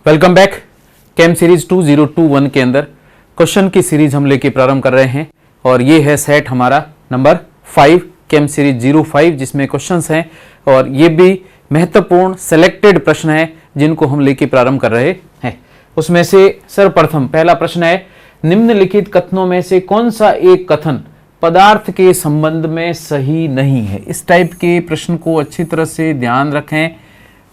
Welcome back. केम series 2021 के अंदर question की सीरीज हम लेके प्रारंभ कर रहे हैं और ये है सेट हमारा नंबर 5 केम सीरीज 05 जिसमें क्वेश्चंस हैं और ये भी महत्वपूर्ण सेलेक्टेड प्रश्न हैं जिनको हम लेके प्रारंभ कर रहे हैं। उसमें से सर्वप्रथम पहला प्रश्न है, निम्नलिखित कथनों में से कौन सा एक कथन पदार्थ के संबंध में सही नहीं है। इस टाइप के प्रश्न को अच्छी तरह से ध्यान रखें।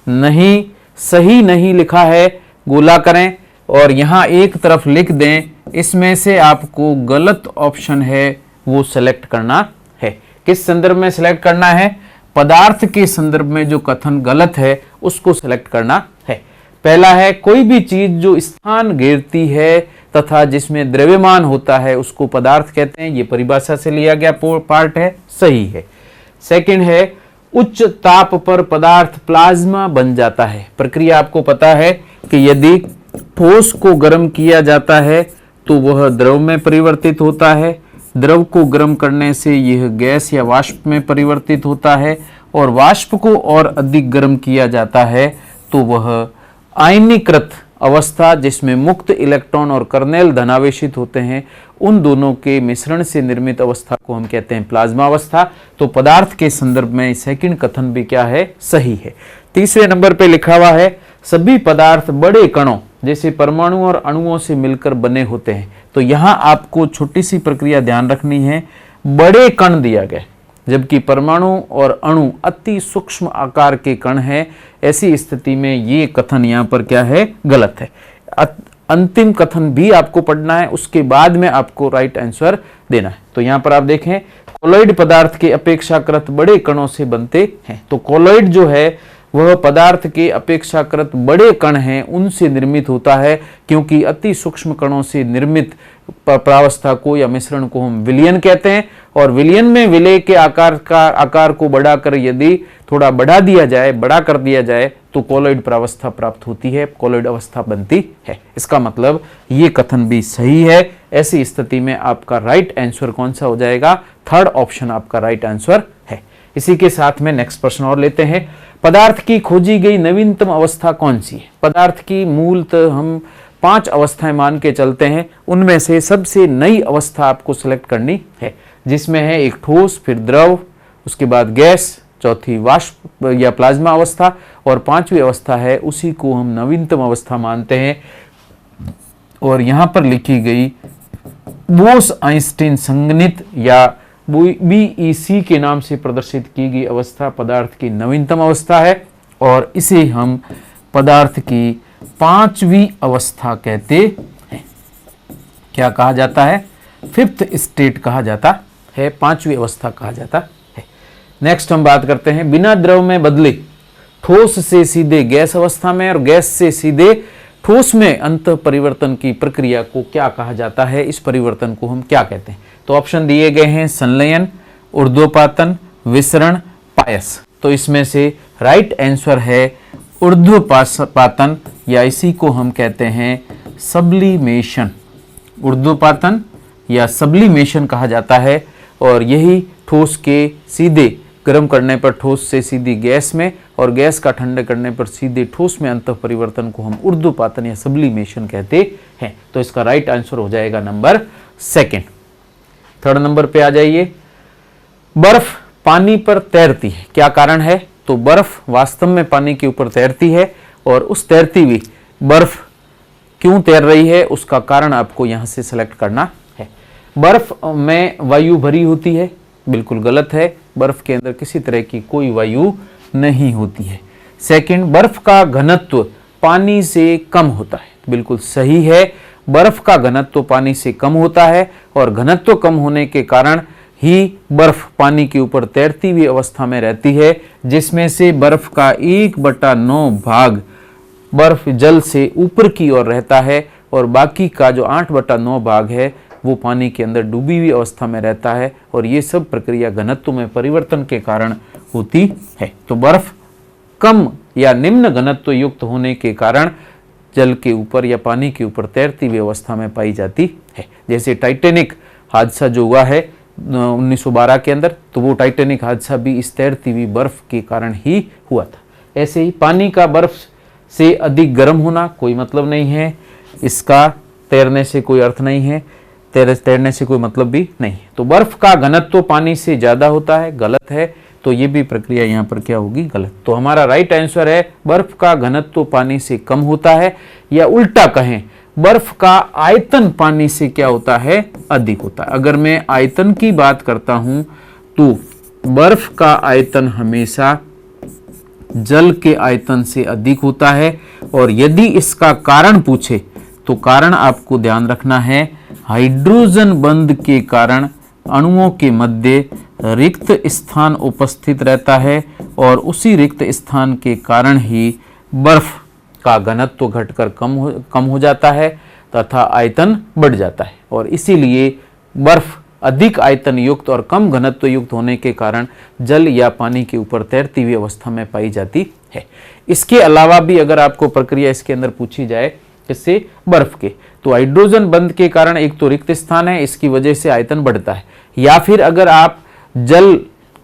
नहीं, सही नहीं लिखा है गोला करें और यहां एक तरफ लिख दें। इसमें से आपको गलत ऑप्शन है वो सेलेक्ट करना है। किस संदर्भ में सेलेक्ट करना है? पदार्थ के संदर्भ में जो कथन गलत है उसको सेलेक्ट करना है। पहला है, कोई भी चीज जो स्थान घेरती है तथा जिसमें द्रव्यमान होता है उसको पदार्थ कहते हैं। ये परिभाषा से लिया गया पार्ट है, सही है। सेकंड है, उच्च ताप पर पदार्थ प्लाज्मा बन जाता है। प्रक्रिया आपको पता है कि यदि ठोस को गर्म किया जाता है तो वह द्रव में परिवर्तित होता है। द्रव को गर्म करने से यह गैस या वाष्प में परिवर्तित होता है और वाष्प को और अधिक गर्म किया जाता है तो वह आयनीकृत अवस्था जिसमें मुक्त इलेक्ट्रॉन और कर्नेल धनावेशित होते हैं उन दोनों के मिश्रण से निर्मित अवस्था को हम कहते हैं प्लाज्मा अवस्था। तो पदार्थ के संदर्भ में सेकंड कथन भी क्या है? सही है। तीसरे नंबर पे लिखा हुआ है, सभी पदार्थ बड़े कणों जैसे परमाणु और अणुओं से मिलकर बने होते हैं। तो यहां आपको छोटी सी प्रक्रिया ध्यान रखनी है, बड़े कण दिया गया जबकि परमाणु और अणु अति सूक्ष्म आकार के कण हैं। ऐसी स्थिति में ये कथन यहाँ पर क्या है? गलत है। अंतिम कथन भी आपको पढ़ना है, उसके बाद में आपको राइट आंसर देना है। तो यहाँ पर आप देखें, कोलॉइड पदार्थ के अपेक्षाकृत बड़े कणों से बनते हैं। तो कोलॉइड जो है वह पदार्थ के अपेक्षाकृत बड़े कण हैं उनसे निर्मित होता है, क्योंकि अति सूक्ष्म कणों से निर्मित प्रावस्था को या मिश्रण को हम विलयन कहते हैं। और विलयन में विलय के आकार को बढ़ाकर यदि थोड़ा बढ़ा दिया जाए, बड़ा कर दिया जाए तो कोलॉइड प्रावस्था प्राप्त होती है, कोलॉइड अवस्था बनती है। इसका मतलब ये कथन भी सही है। ऐसी स्थिति में आपका राइट आंसर कौन सा हो जाएगा? थर्ड ऑप्शन आपका राइट आंसर है। इसी के साथ में नेक्स्ट प्रश्न और लेते हैं, पदार्थ की खोजी गई नवीनतम अवस्था कौन सी है? पदार्थ की मूलतः हम 5 अवस्थाएं मान के चलते हैं, उनमें से सबसे नई अवस्था आपको सिलेक्ट करनी है, जिसमें है एक ठोस, फिर द्रव, उसके बाद गैस, चौथी वाष्प या प्लाज्मा अवस्था और पांचवी अवस्था है उसी को हम नवीनतम अवस्था मानते हैं। और यहां पर लिखी गई बोस-आइंस्टीन संगणित या BEC के नाम से प्रदर्शित की गई अवस्था पदार्थ की नवीनतम अवस्था है और इसे हम पदार्थ की 5वीं अवस्था कहते हैं। क्या कहा जाता है? 5th स्टेट कहा जाता है, 5वीं अवस्था कहा जाता है। नेक्स्ट हम बात करते हैं, बिना द्रव में बदले ठोस से सीधे गैस अवस्था में और गैस से सीधे ठोस में अंतः परिवर्तन की प्रक्रिया को क्या कहा जाता है? इस परिवर्तन को हम क्या कहते हैं? तो ऑप्शन दिए गए हैं, संलयन, ऊर्ध्वपातन, विसरण, पायस। तो इसमें से राइट आंसर है ऊर्ध्वपातन या इसी को हम कहते हैं सब्लिमेशन। ऊर्ध्वपातन या सब्लिमेशन कहा जाता है और यही ठोस के सीधे गर्म करने पर ठोस से सीधी गैस में और गैस का ठंडे करने पर सीधे ठोस में अंतः परिवर्तन को हम ऊर्ध्वपातन या सब्लिमेशन कहते हैं। तो इसका राइट आंसर हो जाएगा नंबर 2। थर्ड नंबर पे आ जाइए, बर्फ पानी पर तैरती है, क्या कारण है? तो बर्फ वास्तव में पानी के ऊपर तैरती है और उस तैरती हुई बर्फ क्यों तैर रही है उसका कारण आपको यहां से सेलेक्ट करना है। बर्फ में वायु भरी होती है, बिल्कुल गलत है। बर्फ के अंदर किसी तरह की कोई वायु नहीं होती है। सेकंड, बर्फ का घनत्व पानी से कम होता है, बिल्कुल सही है। बर्फ का घनत्व पानी से कम होता है और घनत्व कम होने के कारण ही बर्फ पानी के ऊपर तैरती हुई अवस्था में रहती है, जिसमें से बर्फ का 1/9 भाग बर्फ जल से ऊपर की ओर रहता है और बाकी का जो 8/9 भाग है वो पानी के अंदर डूबी हुई अवस्था में रहता है और ये सब प्रक्रिया घनत्व में परिवर्तन के कारण होती है। तो बर्फ कम या निम्न घनत्व युक्त होने के कारण जल के ऊपर या पानी के ऊपर तैरती हुई अवस्था में पाई जाती है। जैसे टाइटैनिक हादसा जो हुआ है 1912 के अंदर, तो वो टाइटैनिक हादसा भी इस तैरती हुई बर्फ के कारण ही हुआ था। ऐसे ही पानी का बर्फ से अधिक गर्म होना, कोई मतलब नहीं है इसका, तैरने से कोई अर्थ नहीं है, तैरने से कोई मतलब भी नहीं है। तो बर्फ का घनत्व पानी से ज्यादा होता है, गलत है। तो ये भी प्रक्रिया यहाँ पर क्या होगी, गलत। तो हमारा राइट आंसर है बर्फ का घनत्व पानी से कम होता है, या उल्टा कहें बर्फ का आयतन पानी से क्या होता है, अधिक होता है। अगर मैं आयतन की बात करता हूं तो बर्फ का आयतन हमेशा जल के आयतन से अधिक होता है। और यदि इसका कारण पूछे तो कारण आपको ध्यान रखना है, हाइड्रोजन बंध के कारण अणुओं के मध्य रिक्त स्थान उपस्थित रहता है और उसी रिक्त स्थान के कारण ही बर्फ का घनत्व घटकर कम हो जाता है तथा आयतन बढ़ जाता है। और इसीलिए बर्फ अधिक आयतन युक्त और कम घनत्व युक्त होने के कारण जल या पानी के ऊपर तैरती हुई अवस्था में पाई जाती है। इसके अलावा भी अगर आपको प्रक्रिया इसके अंदर पूछी जाए इससे बर्फ के, तो हाइड्रोजन बंध के कारण एक तो रिक्त स्थान है, इसकी वजह से आयतन बढ़ता है। या फिर अगर आप जल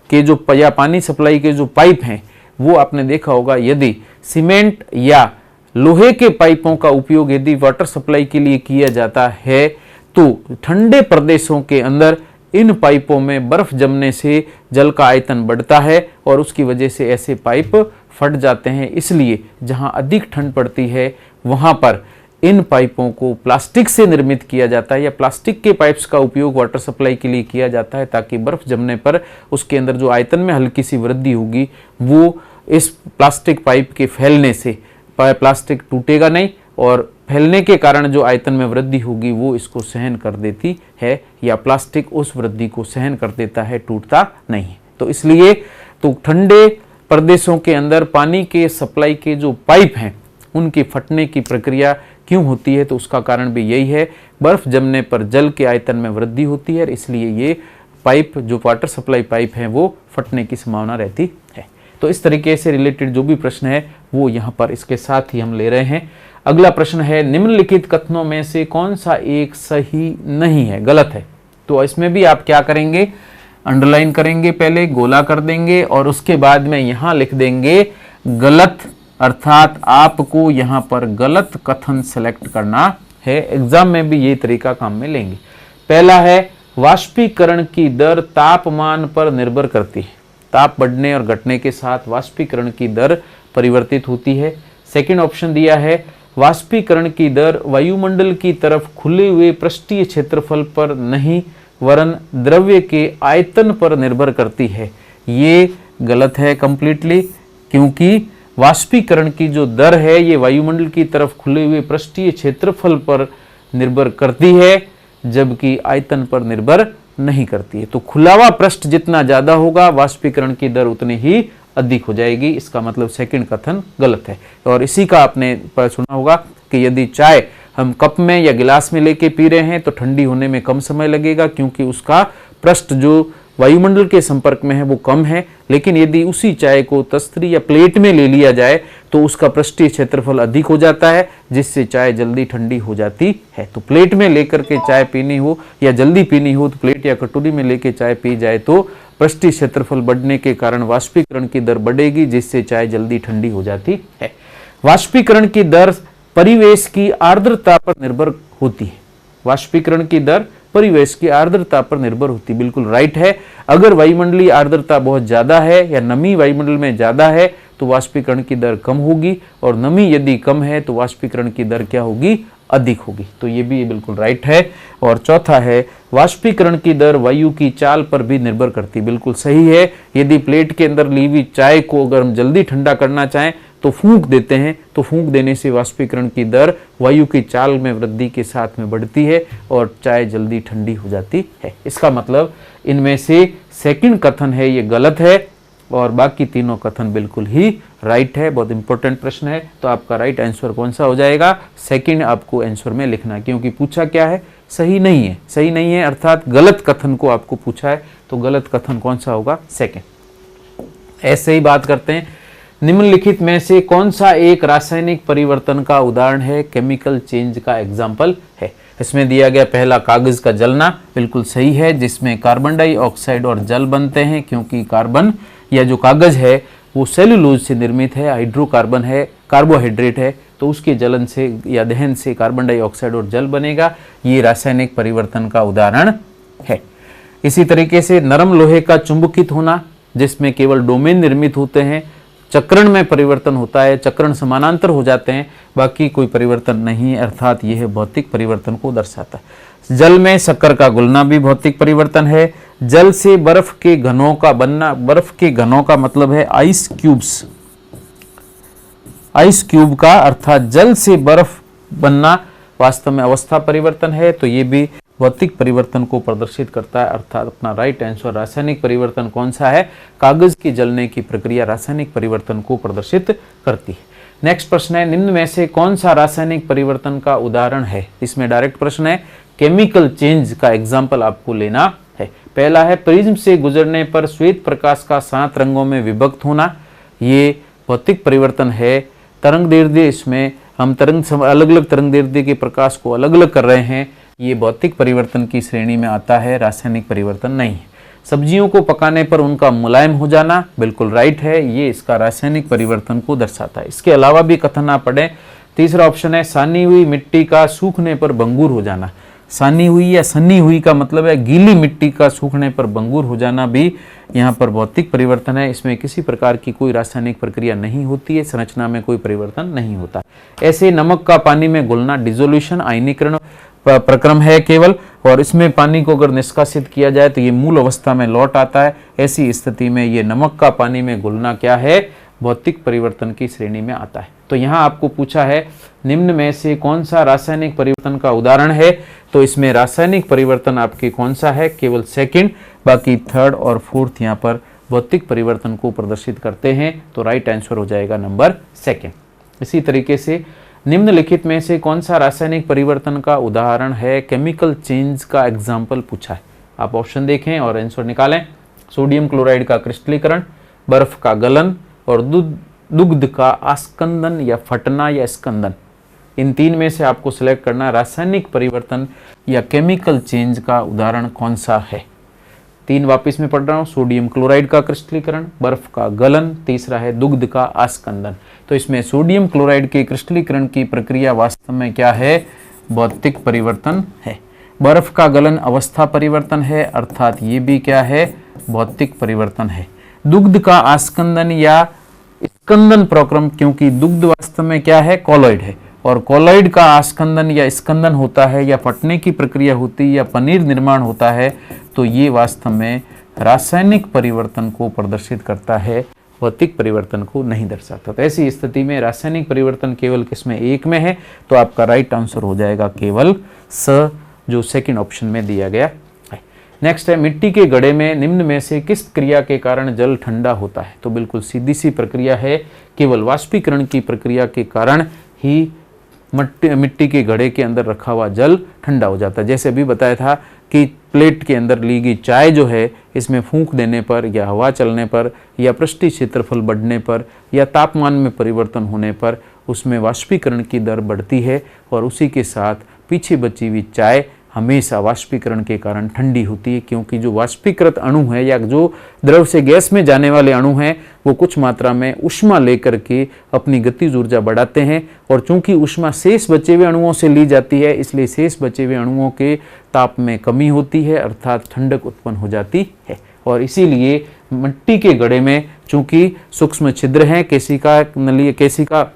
के जो या पानी सप्लाई के जो पाइप हैं वो आपने देखा होगा, यदि सीमेंट या लोहे के पाइपों का उपयोग यदि वाटर सप्लाई के लिए किया जाता है तो ठंडे प्रदेशों के अंदर इन पाइपों में बर्फ जमने से जल का आयतन बढ़ता है और उसकी वजह से ऐसे पाइप फट जाते हैं। इसलिए जहां अधिक ठंड पड़ती है वहां पर इन पाइपों को प्लास्टिक से निर्मित किया जाता है या प्लास्टिक के पाइप्स का उपयोग वाटर सप्लाई के लिए किया जाता है, ताकि बर्फ जमने पर उसके अंदर जो आयतन में हल्की सी वृद्धि होगी वो इस प्लास्टिक पाइप के फैलने से, प्लास्टिक टूटेगा नहीं और फैलने के कारण जो आयतन में वृद्धि होगी वो इसको सहन कर देती है, या प्लास्टिक उस वृद्धि को सहन कर देता है, टूटता नहीं। तो इसलिए तो ठंडे प्रदेशों के अंदर पानी के सप्लाई के जो पाइप हैं उनके फटने की प्रक्रिया क्यों होती है, तो उसका कारण भी यही है, बर्फ जमने पर जल के आयतन में वृद्धि होती है, इसलिए ये पाइप जो वाटर सप्लाई पाइप हैं वो फटने की संभावना रहती है। तो इस तरीके से रिलेटेड जो भी प्रश्न है वो यहाँ पर इसके साथ ही हम ले रहे हैं। अगला प्रश्न है, निम्नलिखित कथनों में से कौन सा एक सही नहीं है, गलत है। तो इसमें भी आप क्या करेंगे, अंडरलाइन करेंगे, पहले गोला कर देंगे और उसके बाद में यहाँ लिख देंगे गलत, अर्थात आपको यहाँ पर गलत कथन सेलेक्ट करना है। एग्जाम में भी ये तरीका काम में लेंगे। पहला है, वाष्पीकरण की दर तापमान पर निर्भर करती है। ताप बढ़ने और घटने के साथ वाष्पीकरण की दर परिवर्तित होती है। सेकंड ऑप्शन दिया है, वाष्पीकरण की दर वायुमंडल की तरफ खुले हुए पृष्ठीय क्षेत्रफल पर नहीं वरन द्रव्य के आयतन पर निर्भर करती है। ये गलत है कंप्लीटली, क्योंकि वाष्पीकरण की जो दर है ये वायुमंडल की तरफ खुले हुए पृष्ठीय क्षेत्रफल पर निर्भर करती है, जबकि आयतन पर निर्भर नहीं करती है। तो खुला हुआ पृष्ठ जितना ज्यादा होगा वाष्पीकरण की दर उतनी ही अधिक हो जाएगी। इसका मतलब सेकंड कथन गलत है। और इसी का आपने सुना होगा कि यदि चाय हम कप में या गिलास में लेके पी रहे हैं तो ठंडी होने में कम समय लगेगा, क्योंकि उसका पृष्ठ जो वायुमंडल के संपर्क में है वो कम है। लेकिन यदि उसी चाय को तस्तरी या प्लेट में ले लिया जाए तो उसका पृष्ठीय क्षेत्रफल अधिक हो जाता है, जिससे चाय जल्दी ठंडी हो जाती है। तो प्लेट में लेकर के चाय पीनी हो या जल्दी पीनी हो तो प्लेट या कटोरी में लेके चाय पी जाए तो पृष्ठीय क्षेत्रफल बढ़ने के कारण वाष्पीकरण की दर बढ़ेगी, जिससे चाय जल्दी ठंडी हो जाती है। वाष्पीकरण की दर परिवेश की आर्द्रता पर निर्भर होती है। वाष्पीकरण की दर परिवेश की आर्द्रता पर निर्भर होती, बिल्कुल राइट है। अगर वायुमंडलीय आर्द्रता बहुत ज्यादा है या नमी वायुमंडल में ज्यादा है तो वाष्पीकरण की दर कम होगी, और नमी यदि कम है तो वाष्पीकरण की दर क्या होगी, अधिक होगी। तो ये भी बिल्कुल राइट है। और चौथा है, वाष्पीकरण की दर वायु की चाल पर भी निर्भर करती, बिल्कुल सही है। यदि प्लेट के अंदर ली हुई चाय को अगर हम जल्दी ठंडा करना चाहें तो फूंक देते हैं, तो फूंक देने से वाष्पीकरण की दर वायु की चाल में वृद्धि के साथ में बढ़ती है और चाय जल्दी ठंडी हो जाती है। इसका मतलब इनमें से सेकंड कथन है ये गलत है और बाकी तीनों कथन बिल्कुल ही राइट है। बहुत इंपॉर्टेंट प्रश्न है। तो आपका राइट आंसर कौन सा हो जाएगा, सेकंड आपको आंसर में लिखना है, क्योंकि पूछा क्या है, सही नहीं है। सही नहीं है अर्थात गलत कथन को आपको पूछा है, तो गलत कथन कौन सा होगा, सेकंड। ऐसे ही बात करते हैं, निम्नलिखित में से कौन सा एक रासायनिक परिवर्तन का उदाहरण है, केमिकल चेंज का एग्जाम्पल है। इसमें दिया गया पहला, कागज का जलना, बिल्कुल सही है, जिसमें कार्बन डाइऑक्साइड और जल बनते हैं, क्योंकि कार्बन या जो कागज है वो सेल्यूलोज से निर्मित है, हाइड्रोकार्बन है, कार्बोहाइड्रेट है, तो उसके जलन से या दहन से कार्बन डाइऑक्साइड और जल बनेगा। ये रासायनिक परिवर्तन का उदाहरण है। इसी तरीके से नरम लोहे का चुंबकित होना, जिसमें केवल डोमेन निर्मित होते हैं, चक्रण में परिवर्तन होता है, चक्रण समानांतर हो जाते हैं, बाकी कोई परिवर्तन नहीं है, अर्थात यह भौतिक परिवर्तन को दर्शाता है। जल में शक्कर का घुलना भी भौतिक परिवर्तन है। जल से बर्फ के घनों का बनना, बर्फ के घनों का मतलब है आइस क्यूब्स, आइस क्यूब का अर्थात जल से बर्फ बनना वास्तव में अवस्था परिवर्तन है, तो ये भी भौतिक परिवर्तन को प्रदर्शित करता है, अर्थात अपना राइट आंसर रासायनिक परिवर्तन कौन सा है? कागज की जलने की प्रक्रिया रासायनिक परिवर्तन को प्रदर्शित करती है। नेक्स्ट प्रश्न है, निम्न में से कौन सा रासायनिक परिवर्तन का उदाहरण है? इसमें डायरेक्ट प्रश्न है, केमिकल चेंज का एग्जाम्पल आपको लेना है। पहला है, प्रिज्म से गुजरने पर श्वेत प्रकाश का 7 रंगों में विभक्त होना, ये भौतिक परिवर्तन है। तरंग दैर्ध्य, इसमें हम अलग अलग तरंग दैर्ध्य के प्रकाश को अलग अलग कर रहे हैं, ये भौतिक परिवर्तन की श्रेणी में आता है, रासायनिक परिवर्तन नहीं है। सब्जियों को पकाने पर उनका मुलायम हो जाना, बिल्कुल राइट है, ये इसका रासायनिक परिवर्तन को दर्शाता है। इसके अलावा भी कथन ना पढ़े। तीसरा ऑप्शन है, सानी हुई मिट्टी का सूखने पर भंगुर हो जाना। सानी हुई या सनी हुई का मतलब है गीली मिट्टी का सूखने पर भंगुर हो जाना भी यहाँ पर भौतिक परिवर्तन है। इसमें किसी प्रकार की कोई रासायनिक प्रक्रिया नहीं होती है, संरचना में कोई परिवर्तन नहीं होता। ऐसे नमक का पानी में घुलना, डिसोल्यूशन, आयनीकरण प्रक्रम है केवल, और इसमें पानी को अगर निष्कासित किया जाए तो ये मूल अवस्था में लौट आता है। ऐसी स्थिति में ये नमक का पानी में घुलना क्या है? भौतिक परिवर्तन की श्रेणी में आता है। तो यहाँ आपको पूछा है, निम्न में से कौन सा रासायनिक परिवर्तन का उदाहरण है? तो इसमें रासायनिक परिवर्तन आपके कौन सा है? केवल सेकंड, बाकी थर्ड और फोर्थ यहाँ पर भौतिक परिवर्तन को प्रदर्शित करते हैं, तो राइट आंसर हो जाएगा नंबर सेकंड। इसी तरीके से निम्नलिखित में से कौन सा रासायनिक परिवर्तन का उदाहरण है? केमिकल चेंज का एग्जाम्पल पूछा है। आप ऑप्शन देखें और आंसर निकालें। सोडियम क्लोराइड का क्रिस्टलीकरण, बर्फ का गलन और दुग्ध का आस्कंदन या फटना या स्कंदन। इन तीन में से आपको सिलेक्ट करना रासायनिक परिवर्तन या केमिकल चेंज का उदाहरण कौन सा है। तीन वापस में पढ़ रहा हूँ, सोडियम क्लोराइड का क्रिस्टलीकरण, बर्फ का गलन, तीसरा है दुग्ध का आस्कंदन। तो इसमें सोडियम क्लोराइड के क्रिस्टलीकरण की प्रक्रिया वास्तव में क्या है? भौतिक परिवर्तन है। बर्फ का गलन अवस्था परिवर्तन है, अर्थात ये भी क्या है? भौतिक परिवर्तन है। दुग्ध का आस्कंदन या स्कंदन प्रक्रम, क्योंकि दुग्ध वास्तव में क्या है? कॉलॉइड है, और कॉलॉइड का आस्कंदन या स्कंदन होता है या फटने की प्रक्रिया होती है या पनीर निर्माण होता है, तो ये वास्तव में रासायनिक परिवर्तन को प्रदर्शित करता है, भौतिक परिवर्तन को नहीं दर्शाता। तो ऐसी स्थिति में रासायनिक परिवर्तन केवल किसमें? एक में है, तो आपका राइट आंसर हो जाएगा केवल स, जो सेकंड ऑप्शन में दिया गया है। नेक्स्ट है, मिट्टी के घड़े में निम्न में से किस क्रिया के कारण जल ठंडा होता है? तो बिल्कुल सीधी सी प्रक्रिया है, केवल वाष्पीकरण की प्रक्रिया के कारण ही मिट्टी के घड़े के अंदर रखा हुआ जल ठंडा हो जाता है। जैसे अभी बताया था कि प्लेट के अंदर ली गई चाय जो है, इसमें फूंक देने पर या हवा चलने पर या पृष्ठीय क्षेत्रफल बढ़ने पर या तापमान में परिवर्तन होने पर उसमें वाष्पीकरण की दर बढ़ती है, और उसी के साथ पीछे बची हुई चाय हमेशा वाष्पीकरण के कारण ठंडी होती है, क्योंकि जो वाष्पीकृत अणु है या जो द्रव से गैस में जाने वाले अणु हैं, वो कुछ मात्रा में ऊष्मा लेकर के अपनी गतिज ऊर्जा बढ़ाते हैं, और चूंकि ऊष्मा शेष बचे हुए अणुओं से ली जाती है, इसलिए शेष बचे हुए अणुओं के ताप में कमी होती है, अर्थात ठंडक उत्पन्न हो जाती है। और इसीलिए मिट्टी के घड़े में चूंकि सूक्ष्म छिद्र हैं, केशिका नली केशिका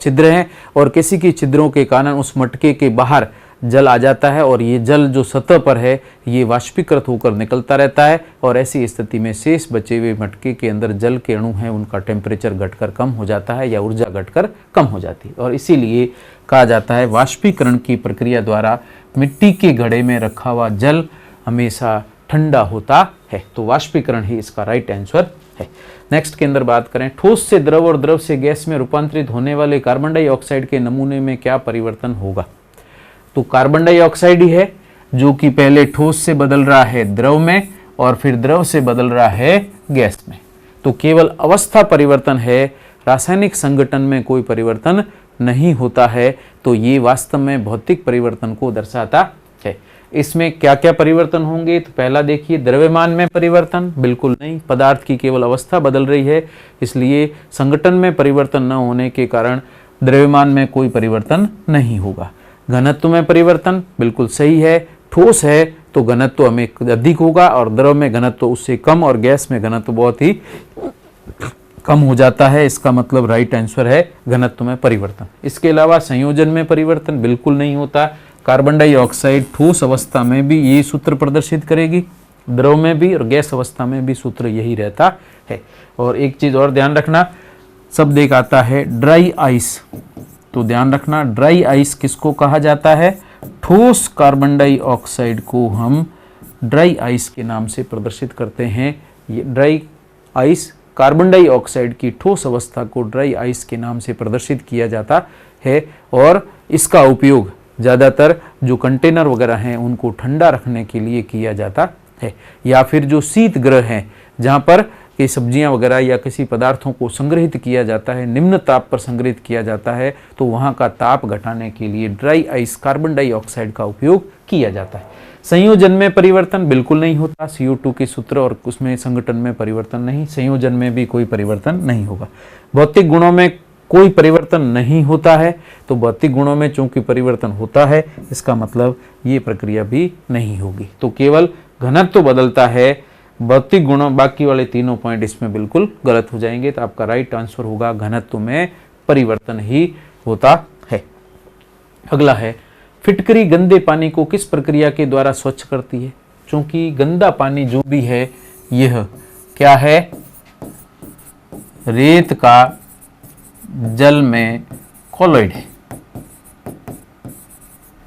छिद्र हैं, और केशिकी छिद्रों के कारण उस मटके के बाहर जल आ जाता है, और ये जल जो सतह पर है ये वाष्पीकृत होकर निकलता रहता है, और ऐसी स्थिति में शेष बचे हुए मटके के अंदर जल के अणु हैं, उनका टेम्परेचर घटकर कम हो जाता है या ऊर्जा घटकर कम हो जाती है, और इसीलिए कहा जाता है वाष्पीकरण की प्रक्रिया द्वारा मिट्टी के घड़े में रखा हुआ जल हमेशा ठंडा होता है। तो वाष्पीकरण ही इसका राइट आंसर है। नेक्स्ट के अंदर बात करें, ठोस से द्रव और द्रव से गैस में रूपांतरित होने वाले कार्बन डाइऑक्साइड के नमूने में क्या परिवर्तन होगा? तो कार्बन डाइऑक्साइड ही है जो कि पहले ठोस से बदल रहा है द्रव में, और फिर द्रव से बदल रहा है गैस में। तो केवल अवस्था परिवर्तन है, रासायनिक संगठन में कोई परिवर्तन नहीं होता है, तो ये वास्तव में भौतिक परिवर्तन को दर्शाता है। इसमें क्या क्या परिवर्तन होंगे? तो पहला देखिए, द्रव्यमान में परिवर्तन बिल्कुल नहीं, पदार्थ की केवल अवस्था बदल रही है, इसलिए संगठन में परिवर्तन न होने के कारण द्रव्यमान में कोई परिवर्तन नहीं होगा। घनत्व में परिवर्तन बिल्कुल सही है, ठोस है तो घनत्व हमें अधिक होगा और द्रव में घनत्व उससे कम और गैस में घनत्व बहुत ही कम हो जाता है। इसका मतलब राइट आंसर है घनत्व में परिवर्तन। इसके अलावा संयोजन में परिवर्तन बिल्कुल नहीं होता। कार्बन डाइऑक्साइड ठोस अवस्था में भी ये सूत्र प्रदर्शित करेगी, द्रव में भी और गैस अवस्था में भी सूत्र यही रहता है। और एक चीज और ध्यान रखना, शब्द एक आता है ड्राई आइस, तो ध्यान रखना ड्राई आइस किसको कहा जाता है? ठोस कार्बन डाइऑक्साइड को हम ड्राई आइस के नाम से प्रदर्शित करते हैं। ये ड्राई आइस, कार्बन डाइऑक्साइड की ठोस अवस्था को ड्राई आइस के नाम से प्रदर्शित किया जाता है और इसका उपयोग ज़्यादातर जो कंटेनर वगैरह हैं उनको ठंडा रखने के लिए किया जाता है, या फिर जो शीत गृह हैं जहाँ पर कि सब्जियां वगैरह या किसी पदार्थों को संग्रहित किया जाता है, निम्न ताप पर संग्रहित किया जाता है, तो वहाँ का ताप घटाने के लिए ड्राई आइस कार्बन डाइऑक्साइड का उपयोग किया जाता है। संयोजन में परिवर्तन बिल्कुल नहीं होता, CO2 के सूत्र और उसमें संगठन में परिवर्तन नहीं, संयोजन में भी कोई परिवर्तन नहीं होगा। भौतिक गुणों में कोई परिवर्तन नहीं होता है, तो भौतिक गुणों में चूंकि परिवर्तन होता है इसका मतलब ये प्रक्रिया भी नहीं होगी। तो केवल घनत्व बदलता है, भौतिक गुणों बाकी वाले तीनों पॉइंट इसमें बिल्कुल गलत हो जाएंगे। तो आपका राइट आंसर होगा घनत्व में परिवर्तन ही होता है। अगला है, फिटकरी गंदे पानी को किस प्रक्रिया के द्वारा स्वच्छ करती है? क्योंकि गंदा पानी जो भी है यह क्या है? रेत का जल में कोलॉइड है,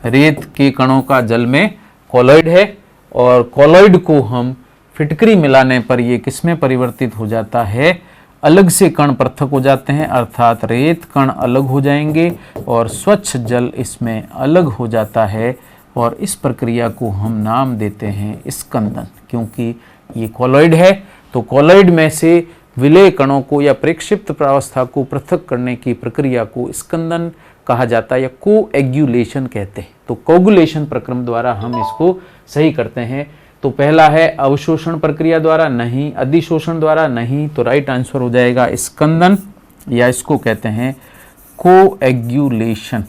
रेत के कणों का जल में कोलॉइड है और कोलॉइड को हम फिटकरी मिलाने पर ये किसमें परिवर्तित हो जाता है? अलग से कण पृथक हो जाते हैं, अर्थात रेत कण अलग हो जाएंगे और स्वच्छ जल इसमें अलग हो जाता है और इस प्रक्रिया को हम नाम देते हैं स्कंदन। क्योंकि ये कोलॉइड है तो कोलॉइड में से विलेय कणों को या प्रक्षिप्त प्रावस्था को पृथक करने की प्रक्रिया को स्कंदन कहा जाता है या कोएग्यूलेशन कहते हैं। तो कोगुलेशन प्रक्रम द्वारा हम इसको सही करते हैं। तो पहला है अवशोषण प्रक्रिया द्वारा, नहीं। अधिशोषण द्वारा, नहीं। तो राइट आंसर हो जाएगा स्कंदन, या इसको कहते हैं कोएग्यूलेशन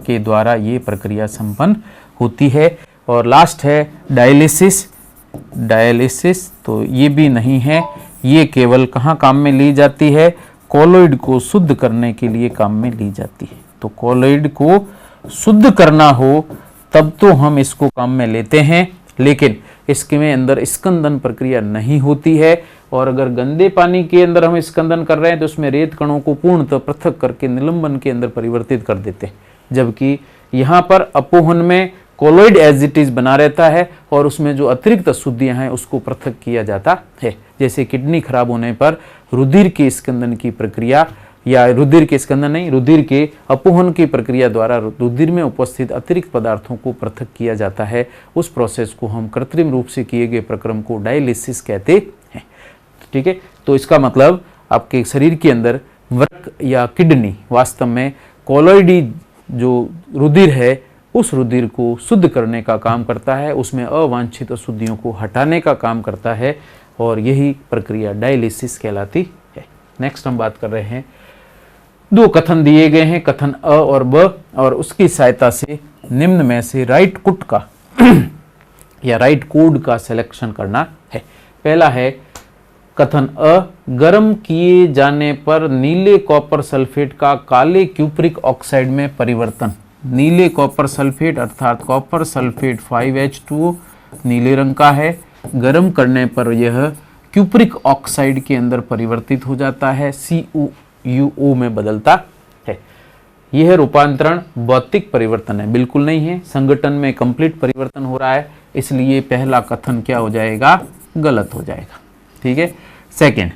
के द्वारा ये प्रक्रिया संपन्न होती है। और लास्ट है डायलिसिस, डायलिसिस तो ये भी नहीं है, ये केवल कहाँ काम में ली जाती है? कोलॉइड को शुद्ध करने के लिए काम में ली जाती है। तो कोलॉइड को शुद्ध करना हो तब तो हम इसको काम में लेते हैं, लेकिन इसके में अंदर स्कंदन प्रक्रिया नहीं होती है। और अगर गंदे पानी के अंदर हम स्कंदन कर रहे हैं तो उसमें रेत कणों को पूर्णतः पृथक करके निलंबन के अंदर परिवर्तित कर देते हैं, जबकि यहाँ पर अपोहन में कोलॉइड एज इट इज बना रहता है और उसमें जो अतिरिक्त अशुद्धियां हैं उसको पृथक किया जाता है। जैसे किडनी खराब होने पर रुधिर के स्कंदन की प्रक्रिया, या रुधिर के स्कंदन नहीं, रुधिर के अपोहन की प्रक्रिया द्वारा रुधिर में उपस्थित अतिरिक्त पदार्थों को पृथक किया जाता है। उस प्रोसेस को हम कृत्रिम रूप से किए गए प्रक्रम को डायलिसिस कहते हैं। ठीक है, तो इसका मतलब आपके शरीर के अंदर वृक्क या किडनी वास्तव में कोलॉइडी जो रुधिर है उस रुधिर को शुद्ध करने का काम करता है, उसमें अवांछित अशुद्धियों को हटाने का काम करता है और यही प्रक्रिया डायलिसिस कहलाती है। नेक्स्ट हम बात कर रहे हैं, दो कथन दिए गए हैं, कथन अ और ब, और उसकी सहायता से निम्न में से राइट कुट का या राइट कोड का सिलेक्शन करना है। पहला है कथन अ, गर्म किए जाने पर नीले कॉपर सल्फेट का काले क्यूप्रिक ऑक्साइड में परिवर्तन। नीले कॉपर सल्फेट अर्थात कॉपर सल्फेट 5H2O नीले रंग का है, गर्म करने पर यह क्यूप्रिक ऑक्साइड के अंदर परिवर्तित हो जाता है, CuO में बदलता है। यह रूपांतरण भौतिक परिवर्तन है? बिल्कुल नहीं है, संगठन में कंप्लीट परिवर्तन हो रहा है, इसलिए पहला कथन क्या हो जाएगा? गलत हो जाएगा। ठीक है। सेकंड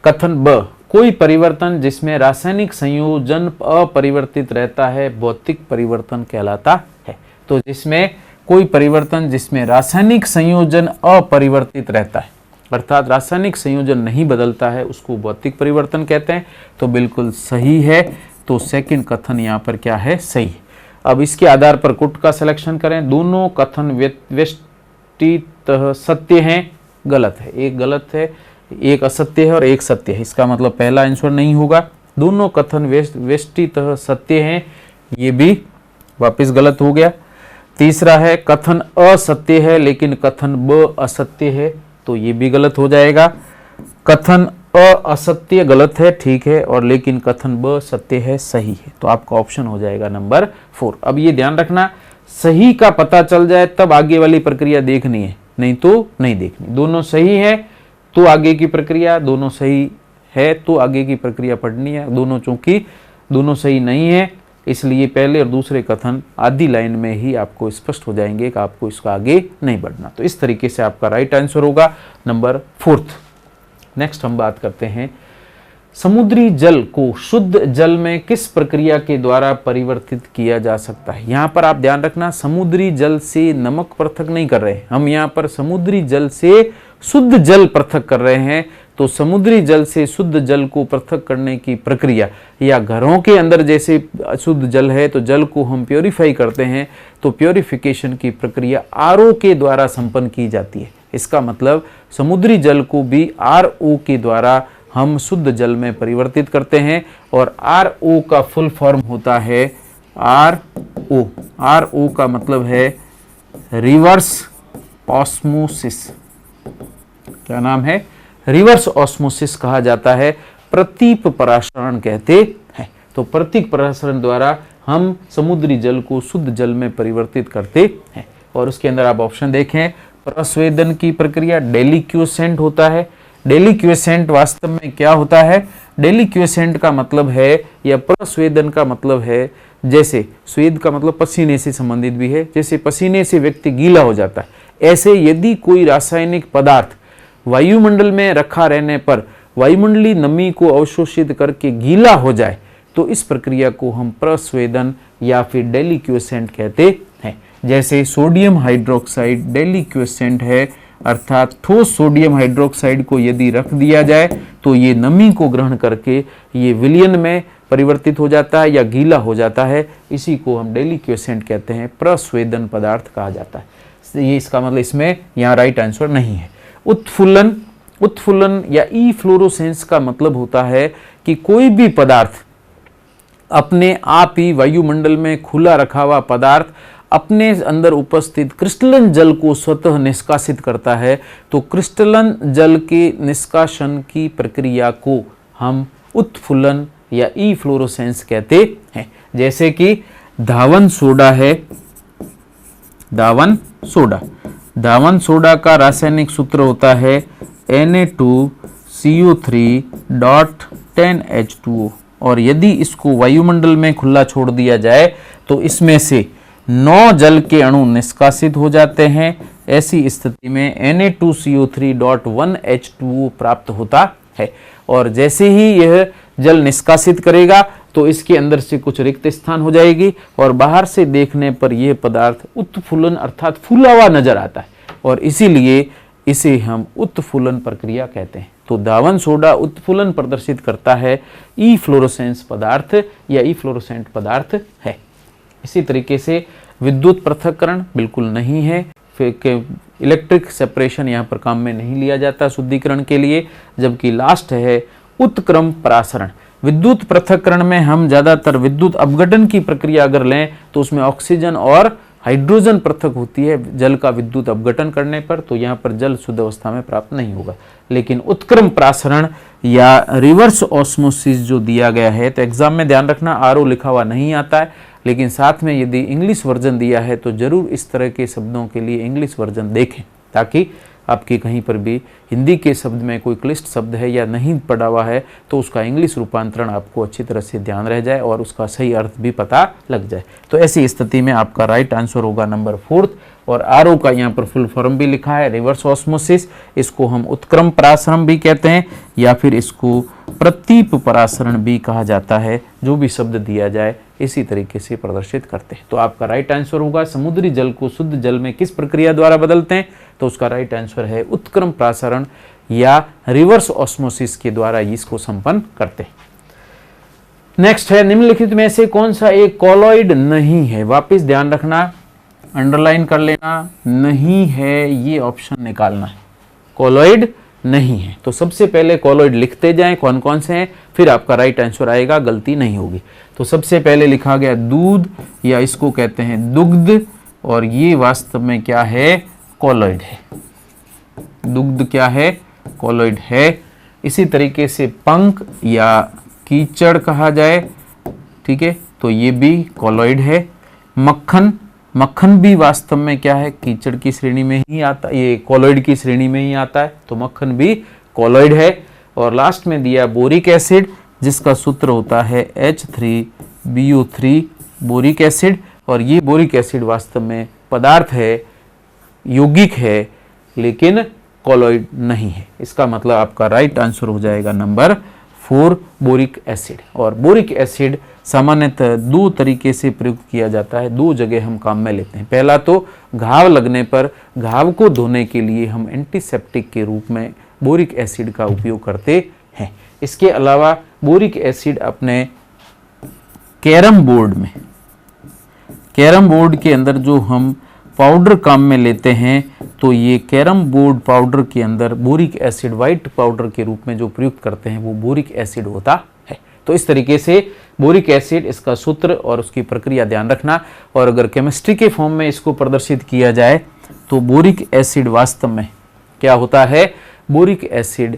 कथन ब, कोई परिवर्तन जिसमें रासायनिक संयोजन अपरिवर्तित रहता है भौतिक परिवर्तन कहलाता है। तो जिसमें कोई परिवर्तन जिसमें रासायनिक संयोजन अपरिवर्तित रहता है अर्थात रासायनिक संयोजन नहीं बदलता है उसको भौतिक परिवर्तन कहते हैं। तो बिल्कुल सही है, तो सेकंड कथन यहाँ पर क्या है? सही है। अब इसके आधार पर कुट का सिलेक्शन करें। दोनों कथन व्यष्टितः सत्य हैं, गलत है, एक गलत है, एक असत्य है और एक सत्य है। इसका मतलब पहला आंसर नहीं होगा। दोनों कथन व्यष्टितः सत्य हैं, ये भी वापस गलत हो गया। तीसरा है कथन असत्य है लेकिन कथन ब असत्य है, तो ये भी गलत हो जाएगा। कथन असत्य गलत है, ठीक है, और लेकिन कथन ब सत्य है, सही है। तो आपका ऑप्शन हो जाएगा नंबर 4। अब ये ध्यान रखना, सही का पता चल जाए तब आगे वाली प्रक्रिया देखनी है, नहीं तो नहीं देखनी। दोनों सही है तो आगे की प्रक्रिया, दोनों सही है तो आगे की प्रक्रिया पढ़नी है। दोनों चूंकि दोनों सही नहीं है, इसलिए पहले और दूसरे कथन आधी लाइन में ही आपको स्पष्ट हो जाएंगे कि आपको इसका आगे नहीं बढ़ना। तो इस तरीके से आपका राइट आंसर होगा नंबर 4। नेक्स्ट हम बात करते हैं, समुद्री जल को शुद्ध जल में किस प्रक्रिया के द्वारा परिवर्तित किया जा सकता है। यहां पर आप ध्यान रखना, समुद्री जल से नमक पृथक नहीं कर रहे हैं हम, यहां पर समुद्री जल से शुद्ध जल पृथक कर रहे हैं। तो समुद्री जल से शुद्ध जल को पृथक करने की प्रक्रिया, या घरों के अंदर जैसे अशुद्ध जल है तो जल को हम प्योरीफाई करते हैं, तो प्योरीफिकेशन की प्रक्रिया आरओ के द्वारा संपन्न की जाती है। इसका मतलब समुद्री जल को भी आरओ के द्वारा हम शुद्ध जल में परिवर्तित करते हैं। और आरओ का फुल फॉर्म होता है आरओ। आरओ का मतलब है रिवर्स ऑस्मोसिस। क्या नाम है? रिवर्स ऑस्मोसिस कहा जाता है, प्रतीप परासरण कहते हैं। तो प्रतीक परासरण द्वारा हम समुद्री जल को शुद्ध जल में परिवर्तित करते हैं। और उसके अंदर आप ऑप्शन देखें, प्रस्वेदन की प्रक्रिया डेलिक्यूसेंट होता है। डेलिक्यूसेंट वास्तव में क्या होता है? डेलिक्यूसेंट का मतलब है, या प्रस्वेदन का मतलब है, जैसे स्वेद का मतलब पसीने से संबंधित भी है, जैसे पसीने से व्यक्ति गीला हो जाता है, ऐसे यदि कोई रासायनिक पदार्थ वायुमंडल में रखा रहने पर वायुमंडलीय नमी को अवशोषित करके गीला हो जाए, तो इस प्रक्रिया को हम प्रस्वेदन या फिर डेलिक्यूसेंट कहते हैं। जैसे सोडियम हाइड्रोक्साइड डेलिक्यूसेंट है, अर्थात ठोस सोडियम हाइड्रोक्साइड को यदि रख दिया जाए तो ये नमी को ग्रहण करके ये विलयन में परिवर्तित हो जाता है या गीला हो जाता है। इसी को हम डेलिक्यूसेंट कहते हैं, प्रस्वेदन पदार्थ कहा जाता है। ये इसका मतलब इसमें यहाँ राइट आंसर नहीं है। उत्फुल्लन, उत्फुल्लन या ई फ्लोरोसेंस का मतलब होता है कि कोई भी पदार्थ अपने आप ही वायुमंडल में खुला रखा हुआ पदार्थ अपने अंदर उपस्थित क्रिस्टलन जल को स्वतः निष्कासित करता है। तो क्रिस्टलन जल के निष्कासन की प्रक्रिया को हम उत्फुल्लन या ई फ्लोरोसेंस कहते हैं। जैसे कि धावन सोडा है, धावन सोडा, धावन सोडा का रासायनिक सूत्र होता है Na2CO3.10H2O, और यदि इसको वायुमंडल में खुला छोड़ दिया जाए तो इसमें से 9 जल के अणु निष्कासित हो जाते हैं। ऐसी स्थिति में Na2CO3.1H2O प्राप्त होता है। और जैसे ही यह जल निष्कासित करेगा तो इसके अंदर से कुछ रिक्त स्थान हो जाएगी और बाहर से देखने पर यह पदार्थ उत्फुल्लन अर्थात फूला हुआ नजर आता है, और इसीलिए इसे हम उत्फुल्लन प्रक्रिया कहते हैं। तो धावन सोडा उत्फुल्लन प्रदर्शित करता है, ई फ्लोरोसेंस पदार्थ या ई फ्लोरोसेंट पदार्थ है। इसी तरीके से विद्युत पृथक्करण बिल्कुल नहीं है, फिर इलेक्ट्रिक सेपरेशन यहाँ पर काम में नहीं लिया जाता शुद्धिकरण के लिए। जबकि लास्ट है उत्क्रम परासरण। विद्युत पृथक्करण में हम ज्यादातर विद्युत अपघटन की प्रक्रिया अगर लें तो उसमें ऑक्सीजन और हाइड्रोजन पृथक होती है जल का विद्युत अपघटन करने पर, तो यहाँ पर जल शुद्ध अवस्था में प्राप्त नहीं होगा। लेकिन उत्क्रम परासरण या रिवर्स ऑस्मोसिस जो दिया गया है, तो एग्जाम में ध्यान रखना आरओ लिखा हुआ नहीं आता है, लेकिन साथ में यदि इंग्लिश वर्जन दिया है तो जरूर इस तरह के शब्दों के लिए इंग्लिश वर्जन देखें, ताकि आपकी कहीं पर भी हिंदी के शब्द में कोई क्लिष्ट शब्द है या नहीं पढ़ा हुआ है तो उसका इंग्लिश रूपांतरण आपको अच्छी तरह से ध्यान रह जाए और उसका सही अर्थ भी पता लग जाए। तो ऐसी स्थिति में आपका राइट आंसर होगा नंबर 4। और आरओ का यहाँ पर फुल फॉर्म भी लिखा है रिवर्स ऑस्मोसिस, इसको हम उत्क्रम परासरण भी कहते हैं या फिर इसको प्रतीप परासरण भी कहा जाता है। जो भी शब्द दिया जाए इसी तरीके से प्रदर्शित करते हैं। तो आपका राइट आंसर होगा समुद्री जल को शुद्ध जल में किस प्रक्रिया द्वारा बदलते हैं, तो उसका राइट आंसर है उत्क्रम परासरण या रिवर्स ऑस्मोसिस के द्वारा इसको संपन्न करते हैं। नेक्स्ट है निम्नलिखित में से कौन सा एक कॉलॉइड नहीं है। वापस ध्यान रखना, अंडरलाइन कर लेना, नहीं है ये ऑप्शन निकालना है, कॉलॉइड नहीं है। तो सबसे पहले कॉलॉइड लिखते जाएं कौन कौन से हैं, फिर आपका राइट आंसर आएगा, गलती नहीं होगी। तो सबसे पहले लिखा गया दूध, या इसको कहते हैं दुग्ध, और ये वास्तव में क्या है, कॉलॉइड है। दुग्ध क्या है, कॉलॉइड है। इसी तरीके से पंख या कीचड़ कहा जाए, ठीक है, तो ये भी कॉलॉइड है। मक्खन, मक्खन भी वास्तव में क्या है, कीचड़ की श्रेणी में ही आता, ये कॉलॉइड की श्रेणी में ही आता है, तो मक्खन भी कॉलॉइड है। और लास्ट में दिया बोरिक एसिड, जिसका सूत्र होता है H3BO3 बोरिक एसिड, और ये बोरिक एसिड वास्तव में पदार्थ है, यौगिक है, लेकिन कॉलॉइड नहीं है। इसका मतलब आपका राइट आंसर हो जाएगा नंबर 4 बोरिक एसिड। और बोरिक एसिड सामान्यतः दो तरीके से प्रयुक्त किया जाता है, दो जगह हम काम में लेते हैं। पहला तो घाव लगने पर घाव को धोने के लिए हम एंटीसेप्टिक के रूप में बोरिक एसिड का उपयोग करते हैं। इसके अलावा बोरिक एसिड अपने कैरम बोर्ड के अंदर जो हम पाउडर काम में लेते हैं, तो ये कैरम बोर्ड पाउडर के अंदर बोरिक एसिड व्हाइट पाउडर के रूप में जो प्रयुक्त करते हैं वो बोरिक एसिड होता है। तो इस तरीके से बोरिक एसिड, इसका सूत्र और उसकी प्रक्रिया ध्यान रखना। और अगर केमिस्ट्री के फॉर्म में इसको प्रदर्शित किया जाए तो बोरिक एसिड वास्तव में क्या होता है, बोरिक एसिड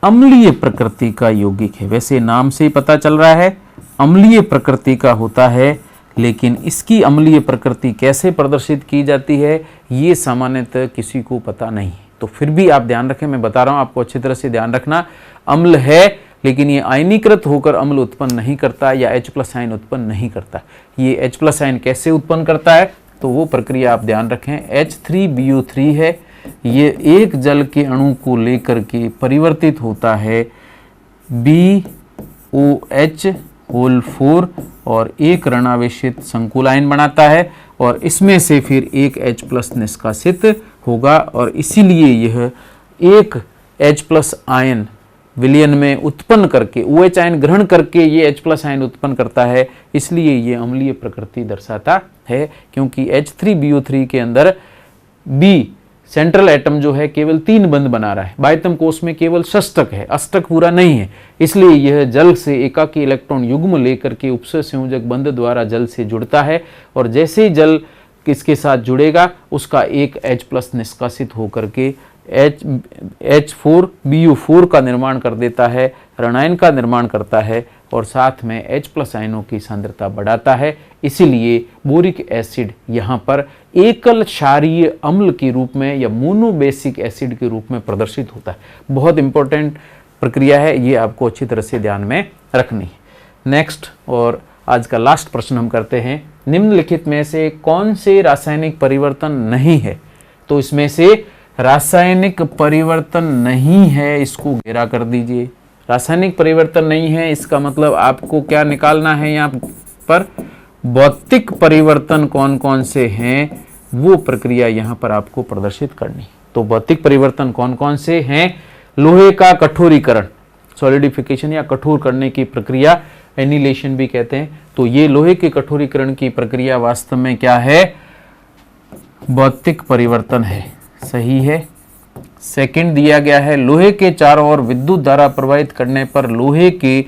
अम्लीय प्रकृति का यौगिक है। वैसे नाम से ही पता चल रहा है अम्लीय प्रकृति का होता है, लेकिन इसकी अम्लीय प्रकृति कैसे प्रदर्शित की जाती है ये सामान्यतः किसी को पता नहीं है। तो फिर भी आप ध्यान रखें, मैं बता रहा हूं आपको अच्छी तरह से ध्यान रखना। अम्ल है, लेकिन ये आयनीकृत होकर अम्ल उत्पन्न नहीं करता या H+ आयन उत्पन्न नहीं करता। ये H+ आयन कैसे उत्पन्न करता है, तो वो प्रक्रिया आप ध्यान रखें। H3BO3 है, ये एक जल के अणु को लेकर के परिवर्तित होता है BOH4 और एक ऋणावेशित संकुल आयन बनाता है, और इसमें से फिर एक H+ निष्कासित होगा, और इसीलिए यह एक H+ आयन विलयन में उत्पन्न करके OH आयन ग्रहण करके ये H+ आयन उत्पन्न करता है। इसलिए ये अम्लीय प्रकृति दर्शाता है, क्योंकि H3BO3 के अंदर B सेंट्रल एटम जो है केवल 3 बंध बना रहा है, बाह्यतम कोश में केवल षष्टक है, अष्टक पूरा नहीं है। इसलिए यह जल से एकाकी इलेक्ट्रॉन युग्म लेकर के उपसर्ग संयोजक बंध द्वारा जल से जुड़ता है, और जैसे ही जल किसके साथ जुड़ेगा उसका एक H+ निष्कासित होकर के H4BO4 का निर्माण कर देता है, ऋणायन का निर्माण करता है, और साथ में H+ आयनों की सांद्रता बढ़ाता है। इसीलिए बोरिक एसिड यहाँ पर एकल क्षारीय अम्ल के रूप में या मोनोबेसिक एसिड के रूप में प्रदर्शित होता है। बहुत इंपॉर्टेंट प्रक्रिया है, ये आपको अच्छी तरह से ध्यान में रखनी है। नेक्स्ट और आज का लास्ट प्रश्न हम करते हैं, निम्नलिखित में से कौन से रासायनिक परिवर्तन नहीं है। तो इसमें से रासायनिक परिवर्तन नहीं है, इसको घेरा कर दीजिए। रासायनिक परिवर्तन नहीं है, इसका मतलब आपको क्या निकालना है, यहाँ पर भौतिक परिवर्तन कौन कौन से हैं वो प्रक्रिया यहाँ पर आपको प्रदर्शित करनी। तो भौतिक परिवर्तन कौन कौन से हैं, लोहे का कठोरीकरण, सॉलिडिफिकेशन या कठोर करने की प्रक्रिया, एनिलेशन भी कहते हैं। तो ये लोहे के कठोरीकरण की प्रक्रिया वास्तव में क्या है, भौतिक परिवर्तन है, सही है। सेकंड दिया गया है, लोहे के चारों ओर विद्युत धारा प्रवाहित करने पर लोहे के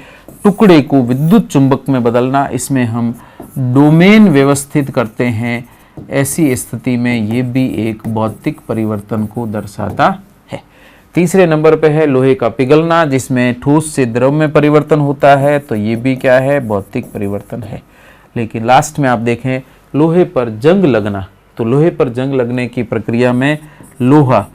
टुकड़े को विद्युत चुंबक में बदलना, इसमें हम डोमेन व्यवस्थित करते हैं। ऐसी स्थिति में ये भी एक भौतिक परिवर्तन को दर्शाता है। तीसरे नंबर पे है लोहे का पिघलना, जिसमें ठोस से द्रव में परिवर्तन होता है, तो ये भी क्या है, भौतिक परिवर्तन है। लेकिन लास्ट में आप देखें लोहे पर जंग लगना, तो लोहे पर जंग लगने की प्रक्रिया में लोहा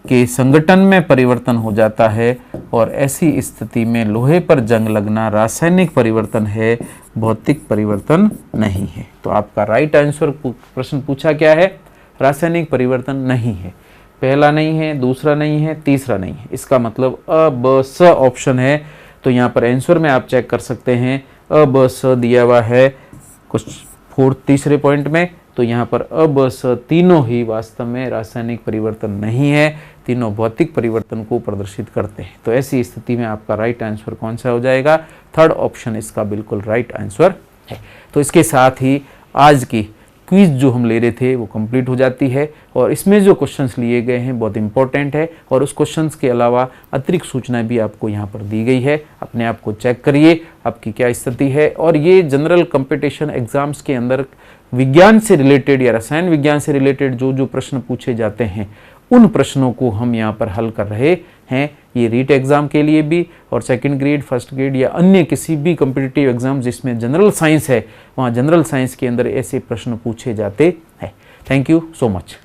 के संगठन में परिवर्तन हो जाता है, और ऐसी स्थिति में लोहे पर जंग लगना रासायनिक परिवर्तन है, भौतिक परिवर्तन नहीं है। तो आपका राइट आंसर, प्रश्न पूछा क्या है, रासायनिक परिवर्तन नहीं है। पहला नहीं है, दूसरा नहीं है, तीसरा नहीं है, इसका मतलब अ ब स ऑप्शन है। तो यहाँ पर आंसर में आप चेक कर सकते हैं, अ ब स दिया हुआ है कुछ तीसरे पॉइंट में, तो यहाँ पर अ ब स तीनों ही वास्तव में रासायनिक परिवर्तन नहीं है। तीनों भौतिक परिवर्तन को प्रदर्शित करते हैं। तो ऐसी स्थिति में आपका राइट आंसर कौन सा हो जाएगा? थर्ड ऑप्शन इसका बिल्कुल राइट आंसर है। तो इसके साथ ही आज की क्विज जो हम ले रहे थे वो कंप्लीट हो जाती है और इसमें जो क्वेश्चंस लिए गए हैं बहुत इंपॉर्टेंट है और उस क्वेश्चंस के अलावा अतिरिक्त सूचनाएं भी आपको यहाँ पर दी गई है। अपने आप को चेक करिए आपकी क्या स्थिति है। और ये जनरल कंपटीशन एग्जाम्स के अंदर विज्ञान से रिलेटेड या रसायन विज्ञान से रिलेटेड जो जो प्रश्न पूछे जाते हैं उन प्रश्नों को हम यहाँ पर हल कर रहे हैं। ये रीट एग्जाम के लिए भी और सेकंड ग्रेड, फर्स्ट ग्रेड या अन्य किसी भी कॉम्पिटिटिव एग्जाम जिसमें जनरल साइंस है, वहाँ जनरल साइंस के अंदर ऐसे प्रश्न पूछे जाते हैं। Thank you so much.